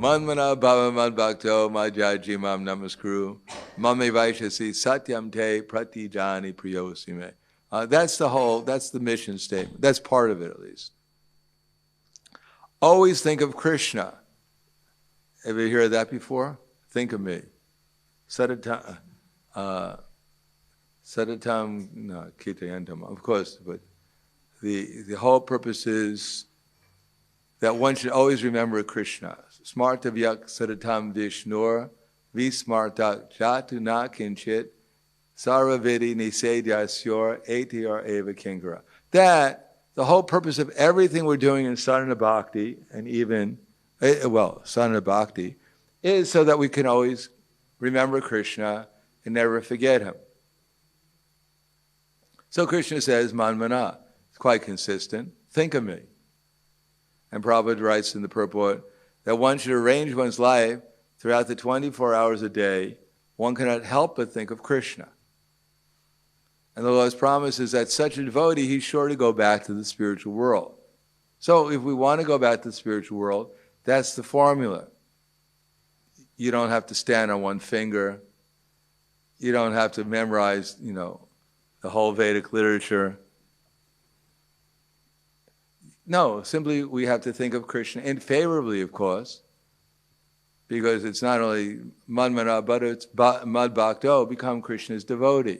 Manmana bhava mad bhakto majaji mam namaskuru mame vaishasi satyam te pratijani priyosime. That's the mission statement. That's part of it, at least. Always think of Krishna. Have you heard that before? Think of me. Sadatam, no, Kitayantam, of course, but the whole purpose is that one should always remember Krishna. Smartavyak sadatam vishnur vismartak jatu na kinchit saravidi nisedyasyor etiar eva kinkara. That, the whole purpose of everything we're doing in sadhana bhakti, and even, sadhana bhakti, is so that we can always remember Krishna and never forget him. So Krishna says, manmana. It's quite consistent. Think of me. And Prabhupada writes in the purport that one should arrange one's life throughout the 24 hours a day. One cannot help but think of Krishna. And the Lord's promise is that such a devotee, he's sure to go back to the spiritual world. So if we want to go back to the spiritual world, that's the formula. You don't have to stand on one finger. You don't have to memorize, the whole Vedic literature. No, simply we have to think of Krishna, and favorably, of course, because it's not only manmana, but it's mad bhakto, become Krishna's devotee.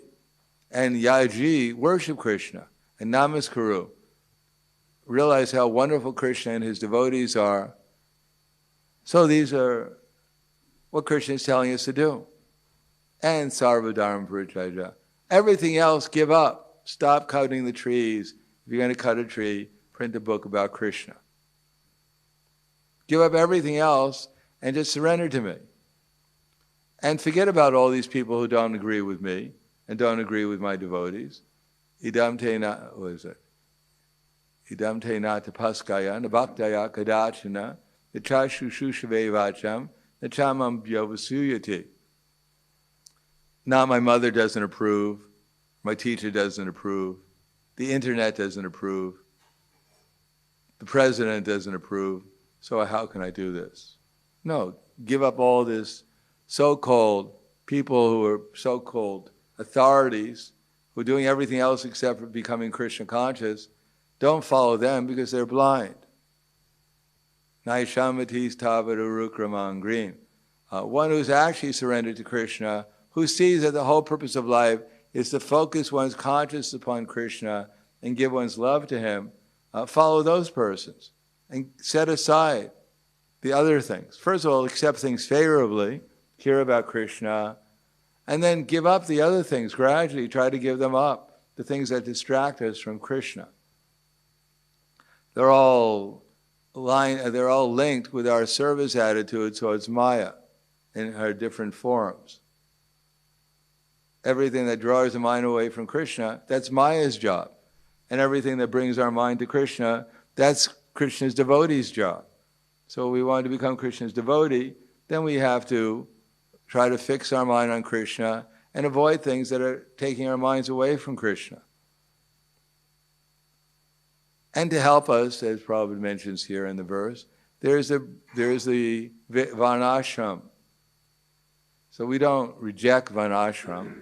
And yaji, worship Krishna, and namaskaru. Realize how wonderful Krishna and his devotees are. So these are what Krishna is telling us to do. And sarvadharma parityajya. Everything else, give up. Stop cutting the trees. If you're going to cut a tree, print a book about Krishna. Give up everything else and just surrender to me. And forget about all these people who don't agree with me and don't agree with my devotees. Idam te na, what is it? Idam te na tapaskaya, nabhaktaya kadachana, nachashushave vacham, nachamam vyavasuyati. Not my mother doesn't approve, my teacher doesn't approve, the internet doesn't approve, the president doesn't approve, so how can I do this? No, give up all this so-called people who are so-called authorities who are doing everything else except for becoming Krishna conscious. Don't follow them because they're blind. Naishamatis tavadurukramangreen. One who's actually surrendered to Krishna, who sees that the whole purpose of life is to focus one's consciousness upon Krishna and give one's love to him, follow those persons and set aside the other things. First of all, accept things favorably, hear about Krishna, and then give up the other things gradually. Try to give them up, the things that distract us from Krishna. They're all linked with our service attitude towards Maya in her different forms. Everything that draws the mind away from Krishna, that's Maya's job. And everything that brings our mind to Krishna, that's Krishna's devotee's job. So if we want to become Krishna's devotee, then we have to try to fix our mind on Krishna and avoid things that are taking our minds away from Krishna. And to help us, as Prabhupada mentions here in the verse, there's the varnashram. So we don't reject varnashram.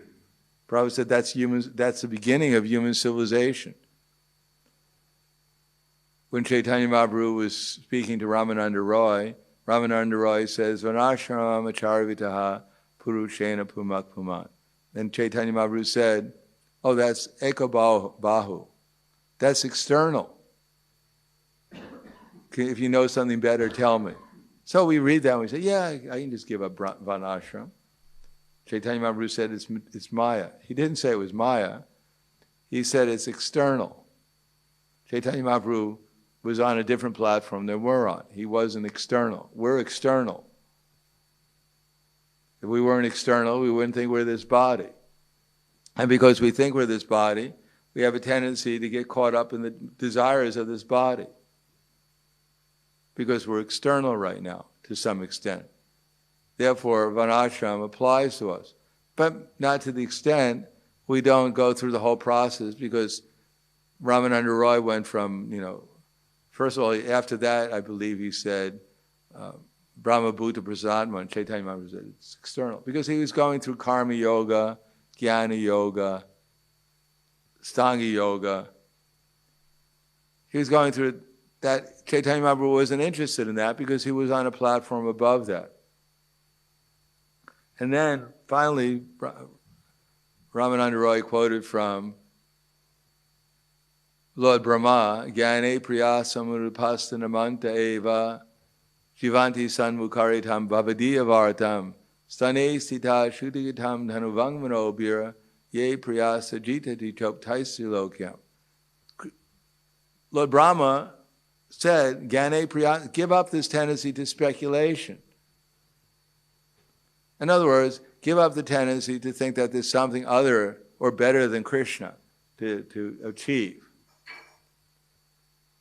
Prabhupada said that's the beginning of human civilization. When Chaitanya Mahaprabhu was speaking to Ramananda Roy says, Varnashram acharvitaha purushena pumak puman. Then Chaitanya Mahaprabhu said, oh, that's ekabahu. That's external. If you know something better, tell me. So we read that and we say, yeah, I can just give up Varnashram. Chaitanya Mahaprabhu said it's Maya. He didn't say it was Maya. He said it's external. Chaitanya Mahaprabhu was on a different platform than we're on. He wasn't external. We're external. If we weren't external, we wouldn't think we're this body. And because we think we're this body, we have a tendency to get caught up in the desires of this body. Because we're external right now, to some extent. Therefore, Varnashram applies to us. But not to the extent we don't go through the whole process, because Ramananda Roy went from, first of all, after that, I believe he said, Brahma Bhuta Prasadman, Chaitanya Mahaprabhu said, it's external. Because he was going through karma yoga, jnana yoga, stanga yoga. He was going through that. Chaitanya Mahaprabhu wasn't interested in that because he was on a platform above that. And then, finally, Ramananda Roy quoted from Lord Brahma, Jnane priya samurupasta namanta eva jivanti sanmukaritam bhavadiya vartam stane sita shudigatam dhanuvang manobira ye priya sajita ditop taisilokyam. Lord Brahma said, Jnane priya, give up this tendency to speculation. In other words, give up the tendency to think that there's something other or better than Krishna to achieve.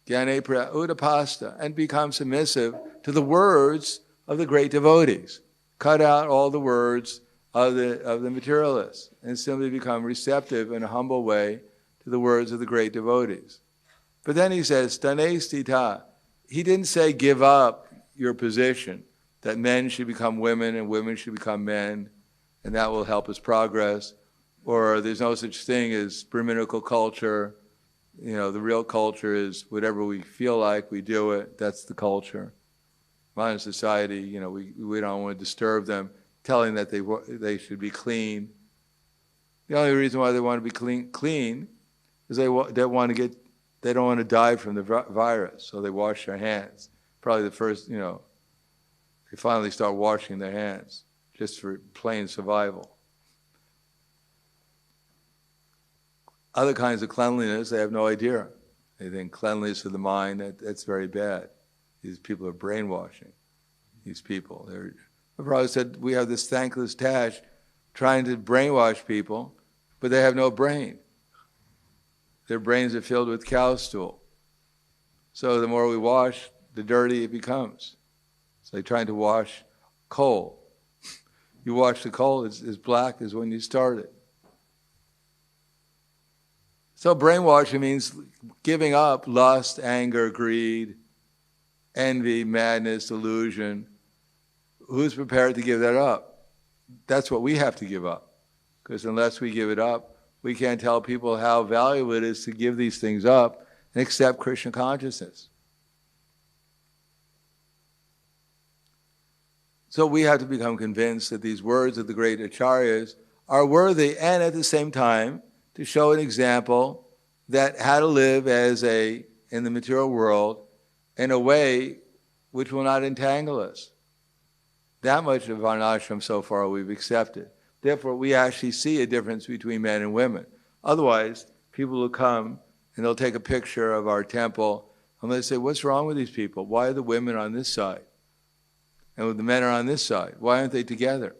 Jnane priya udapasta, and become submissive to the words of the great devotees. Cut out all the words of the materialists and simply become receptive in a humble way to the words of the great devotees. But then he says, stane stita. He didn't say give up your position, that men should become women and women should become men, and that will help us progress. Or there's no such thing as Brahminical culture. You know, the real culture is whatever we feel like, we do it. That's the culture. Modern society, you know, we don't want to disturb them, telling that they should be clean. The only reason why they want to be clean is they don't want to die from the virus, so they wash their hands. Probably the first, you know, they finally start washing their hands just for plain survival. Other kinds of cleanliness, they have no idea. They think cleanliness of the mind, that's very bad. These people are brainwashing these people. The Prabhupada said, we have this thankless task trying to brainwash people, but they have no brain. Their brains are filled with cow stool. So the more we wash, the dirtier it becomes. It's like trying to wash coal. You wash the coal, it's as black as when you started. So brainwashing means giving up lust, anger, greed, envy, madness, delusion. Who's prepared to give that up? That's what we have to give up. Because unless we give it up, we can't tell people how valuable it is to give these things up and accept Krishna consciousness. So we have to become convinced that these words of the great acharyas are worthy, and at the same time to show an example that how to live in the material world in a way which will not entangle us. That much of varnashram so far we've accepted. Therefore, we actually see a difference between men and women. Otherwise, people will come and they'll take a picture of our temple and they say, what's wrong with these people? Why are the women on this side? And the men are on this side. Why aren't they together?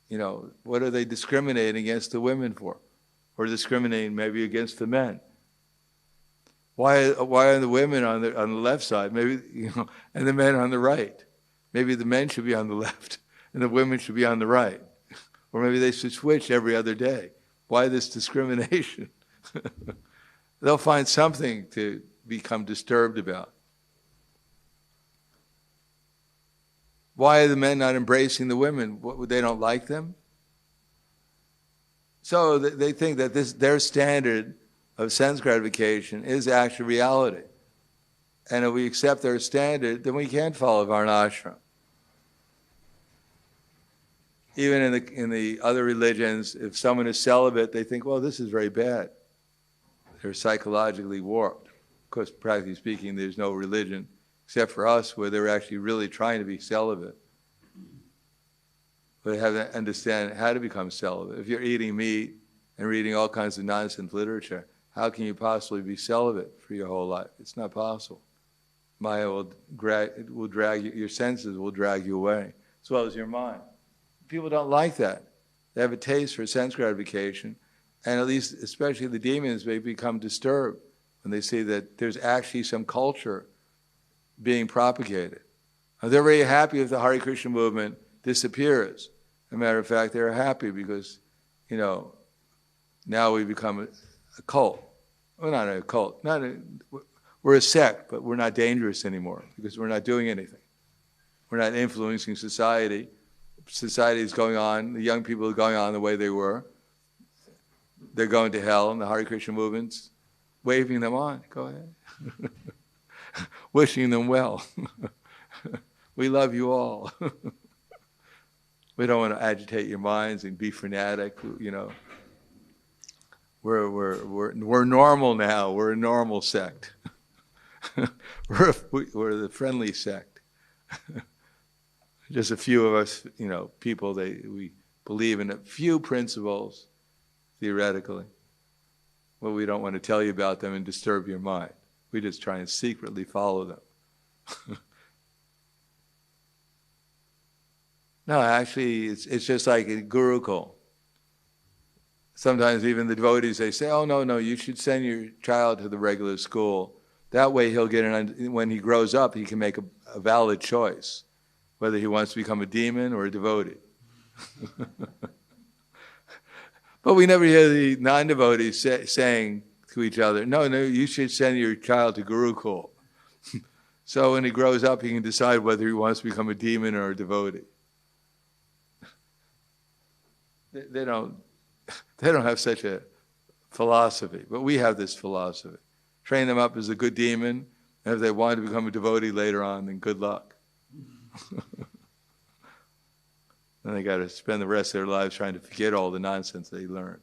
You know, what are they discriminating against the women for? Or discriminating maybe against the men? Why are the women on the left side? Maybe, you know, and the men on the right. Maybe the men should be on the left and the women should be on the right. Or maybe they should switch every other day. Why this discrimination? They'll find something to become disturbed about. Why are the men not embracing the women? They don't like them? So they think that their standard of sense gratification is actual reality. And if we accept their standard, then we can't follow varnashram. Even in the other religions, if someone is celibate, they think, well, this is very bad. They're psychologically warped. Of course, practically speaking, there's no religion except for us where they're actually really trying to be celibate. But they have to understand how to become celibate. If you're eating meat and reading all kinds of nonsense literature, how can you possibly be celibate for your whole life? It's not possible. Maya will drag you, your senses will drag you away, as well as your mind. People don't like that. They have a taste for sense gratification, and at least, especially the demons, may become disturbed when they see that there's actually some culture being propagated. Now, they're very happy if the Hare Krishna movement disappears. As a matter of fact, they're happy because, you know, now we become a cult. We're not a cult. We're a sect, but we're not dangerous anymore because we're not doing anything. We're not influencing society. Society is going on. The young people are going on the way they were. They're going to hell, and the Hare Krishna movement's waving them on. Go ahead. Wishing them well. We love you all. We don't want to agitate your minds and be fanatic, you know. We're normal now. We're a normal sect. We're the friendly sect. Just a few of us, you know, people, we believe in a few principles, theoretically. Well, we don't want to tell you about them and disturb your mind. We just try and secretly follow them. No, actually, it's just like a Gurukul. Sometimes even the devotees, they say, oh, no, you should send your child to the regular school. That way he'll get when he grows up, he can make a valid choice, whether he wants to become a demon or a devotee. But we never hear the non-devotees saying to each other, no, you should send your child to Gurukul. So when he grows up, he can decide whether he wants to become a demon or a devotee. They don't have such a philosophy, but we have this philosophy. Train them up as a good demon, and if they want to become a devotee later on, then good luck. Then they got to spend the rest of their lives trying to forget all the nonsense they learned.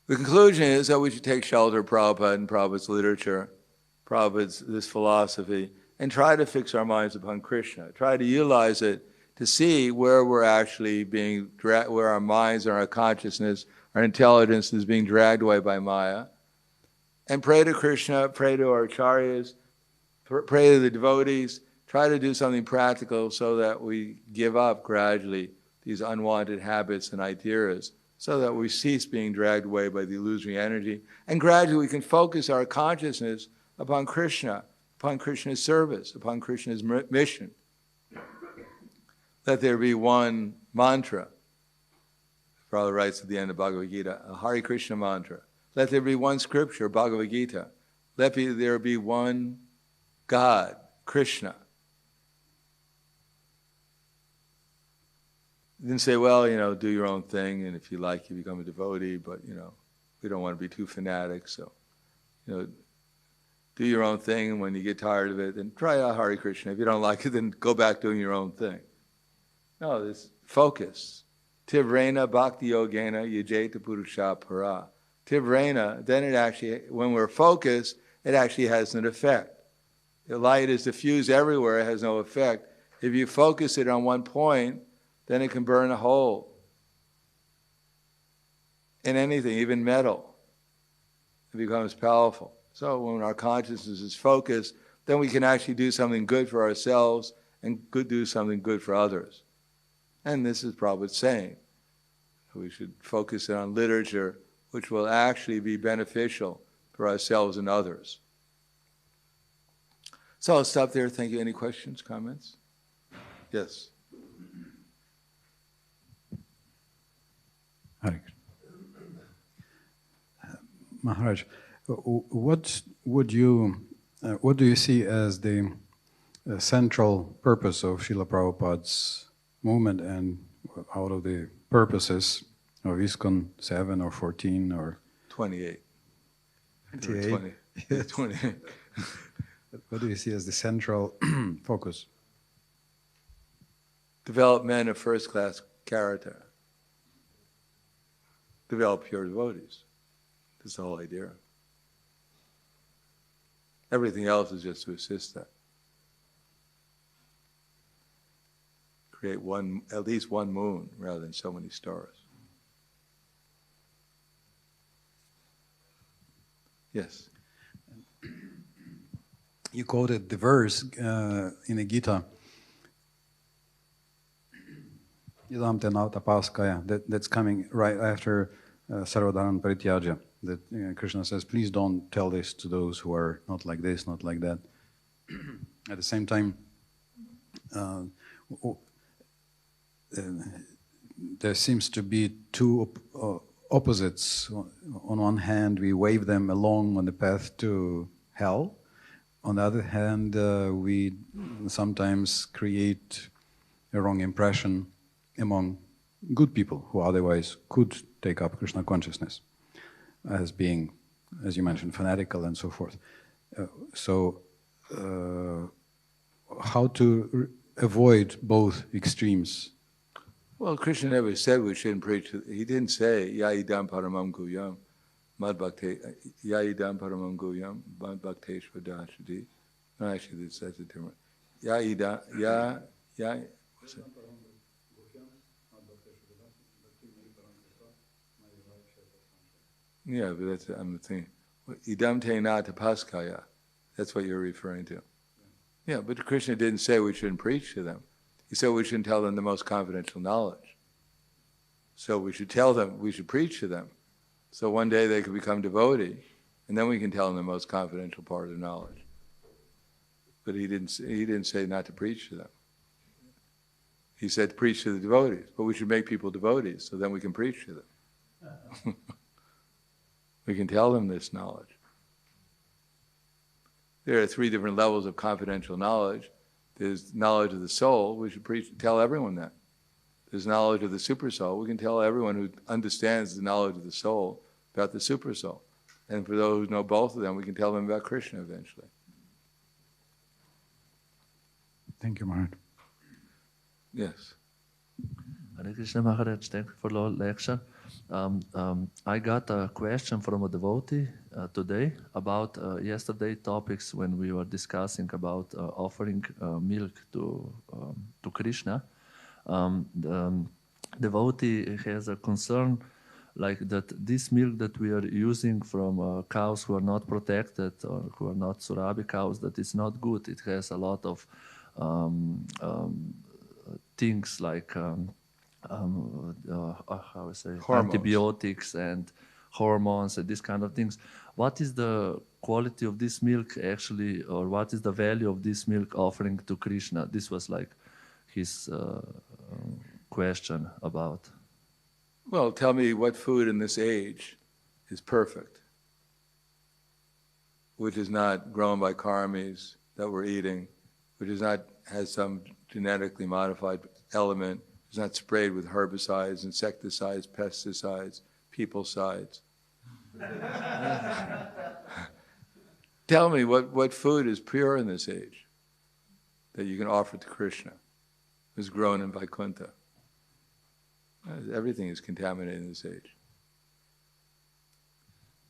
The conclusion is that we should take shelter of Prabhupada and Prabhupada's literature, Prabhupada's this philosophy, and try to fix our minds upon Krishna. Try to utilize it to see where we're actually being where our minds and our consciousness, our intelligence is being dragged away by Maya. And pray to Krishna, pray to our acharyas, pray to the devotees, try to do something practical so that we give up gradually these unwanted habits and ideas, so that we cease being dragged away by the illusory energy, and gradually we can focus our consciousness upon Krishna, upon Krishna's service, upon Krishna's mission. Let there be one mantra. Prabhupada writes at the end of Bhagavad Gita, a Hare Krishna mantra. Let there be one scripture, Bhagavad Gita. Let there be one God, Krishna. Then say, well, do your own thing, and if you like, you become a devotee, but, we don't want to be too fanatic, so, do your own thing, and when you get tired of it, then try out Hare Krishna. If you don't like it, then go back doing your own thing. No, this focus. Tivrena bhakti yogena yajeta purusha para. Tivrena, then it actually, when we're focused, it actually has an effect. The light is diffused everywhere, it has no effect. If you focus it on one point, then it can burn a hole in anything, even metal. It becomes powerful. So when our consciousness is focused, then we can actually do something good for ourselves and do something good for others. And this is Prabhupada saying. We should focus on literature which will actually be beneficial for ourselves and others. So I'll stop there. Thank you. Any questions, comments? Yes. Hare Maharaj, what do you see as the central purpose of Srila Prabhupada's movement, and out of the purposes of ISKCON 7 or 14 or 28? 28. Yes. 28. What do you see as the central focus? Develop men of first-class character. Develop pure devotees. That's the whole idea. Everything else is just to assist that. Create at least one moon rather than so many stars. Yes. You quoted the verse in the Gita, Idam te nautapaskaya, that's coming right after Sarvadharan Parityaja, that Krishna says, please don't tell this to those who are not like this, not like that. At the same time, there seems to be two opposites. On one hand, we wave them along on the path to hell, on the other hand, we sometimes create a wrong impression among good people who otherwise could take up Krishna consciousness as being, as you mentioned, fanatical and so forth. How to avoid both extremes? Well, Krishna never said we shouldn't preach. He didn't say, Yaidam paramam guyam, mad bhakte, Yaidam paramam guyam, mad bhakteshva dashadi. No, actually, that's a different. Yaidam, what's it? Yeah, but that's, I'm thinking, idam te na tapaskaya. That's what you're referring to. Yeah, but Krishna didn't say we shouldn't preach to them. He said we shouldn't tell them the most confidential knowledge. So we should tell them, we should preach to them. So one day they could become devotee, and then we can tell them the most confidential part of the knowledge. But he didn't say not to preach to them. He said preach to the devotees, but we should make people devotees, so then we can preach to them. We can tell them this knowledge. There are 3 different levels of confidential knowledge. There's knowledge of the soul, we should tell everyone that. There's knowledge of the super soul, we can tell everyone who understands the knowledge of the soul about the super soul. And for those who know both of them, we can tell them about Krishna eventually. Thank you, Maharaj. Yes. Hare Krishna Maharaj, thank you for the lecture. I got a question from a devotee today about yesterday topics when we were discussing about offering milk to Krishna. The devotee has a concern like that this milk that we are using from cows who are not protected or who are not Surabhi cows, that is not good. It has a lot of things like how I say, hormones. Antibiotics and hormones and these kind of things. What is the quality of this milk actually, or what is the value of this milk offering to Krishna? This was like his question about. Well, tell me what food in this age is perfect, which is not grown by karmis that we're eating, which is not has some genetically modified element, is not sprayed with herbicides, insecticides, pesticides, peoplecides. Tell me what food is pure in this age that you can offer to Krishna, who's grown in Vaikuntha. Everything is contaminated in this age.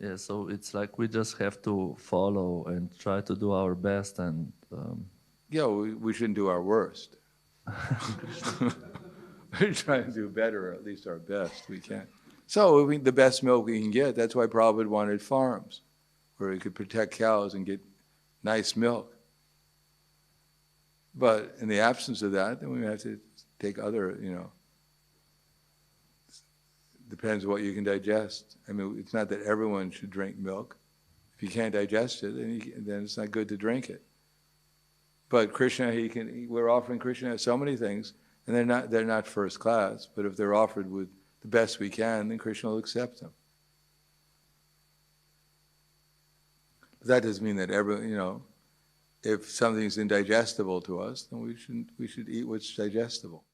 Yeah, so it's like we just have to follow and try to do our best and... Yeah, we shouldn't do our worst. We're trying to do better, or at least our best we can. So the best milk we can get, that's why Prabhupada wanted farms, where we could protect cows and get nice milk. But in the absence of that, then we have to take other, depends what you can digest. I mean, it's not that everyone should drink milk. If you can't digest it, then it's not good to drink it. But Krishna, we're offering Krishna so many things, and they're not first class, but if they're offered with the best we can, then Krishna will accept them. But that doesn't mean that if something's indigestible to us, then we should eat what's digestible.